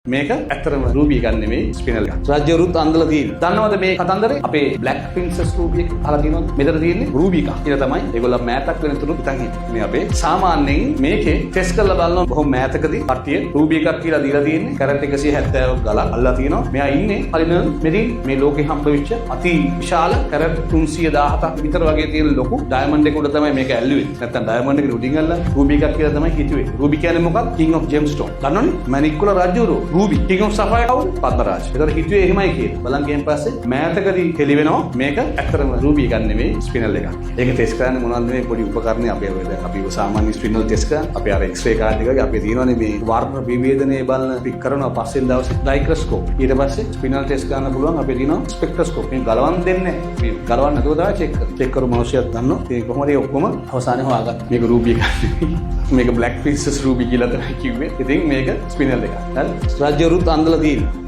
මේක ඇත්තරම රූබී ගන්න නෙමෙයි ස්පිනල් ගන්න. රාජ්‍යරුත් අන්දලා තියෙන්නේ. දන්නවද මේ කතන්දරේ? අපේ බ්ලැක් ප්‍රින්සස් රූබී එක අහලා තියෙනවද? මෙතන තියෙන්නේ රූබී එක. කියලා තමයි ඒගොල්ලෝ මෑතක් වෙන තුරු හිතන් හිටියේ. මේ අපේ සාමාන්‍යයෙන් මේකේ ටෙස්ට් කරලා බලනවා බොහොම මෑතකදී කට්ටිය රූබී එකක් කියලා දීලා තියෙන්නේ. කැරට් 170ක් ගලක් අල්ලලා තියෙනවා. මෙයා ඉන්නේ හරින මෙදින් මේ ලෝකේ හම්බ වෙච්ච අති විශාල කැරට් 317ක් විතර වගේ තියෙන ලොකු ඩයමන්ඩ් එක උඩ තමයි මේක ඇල්ලුවේ. නැත්තම් ඩයමන්ඩ් එකේ උඩින් ඇල්ලලා රූබී එකක් කියලා තමයි හිතුවේ. රූබී කියන්නේ මොකක්ද? කිං ඔෆ් ජෙම්ස්ටෝන්. දන්නවනේ? මැනික් වල රාජ්‍යරුව රූබී කිං ඔෆ් සෆයර් කවුද? පද්මරාජ්. ඒතර හිතුවේ එහෙමයි කියලා. බලන් ගියන් පස්සේ මෑතකදී හෙලි වෙනවා මේක ඇත්තටම රූබී ගන්න නෙමෙයි ස්පිනල් එකක්. ඒක ටෙස්ට් කරන්නේ මොනවද මේ පොඩි උපකරණ අපේ ඔය දැන් අපි සාමාන්‍ය ස්පිනල් ටෙස්ට් කරන අපේ අර එක්ස්රේ කාඩ් එකක අපේ තියෙනවනේ මේ වර්ණ විභේදනයේ බලන පික් කරනවා පස්සේ දවසේ ඩයික්‍රොස්කෝප්. ඊට පස්සේ ස්පිනල් ටෙස්ට් කරන්න පුළුවන් අපේ තියෙනවා ස්පෙක්ට්‍රොස්කෝප්. මේ ගලවන්න දෙන්නේ නැහැ. මේ ගලවන්න නැතුව තමයි චෙක් කරන්නේ. චෙක් කරු මිනිස්සුත් දන්නවා. ඒක කොහොමද ඒ ඔක්කොම අවසානයේ හොයාගත්තා. මේක රූබී ගන්න. මේක බ්ලැක් ප්‍රින්සස් රූබී කියලා තමයි කිව්වේ. ඉතින් මේක ස්පිනල් එකක්. හරි. රාජ්‍යරුත් අන්දලා තියෙනවා.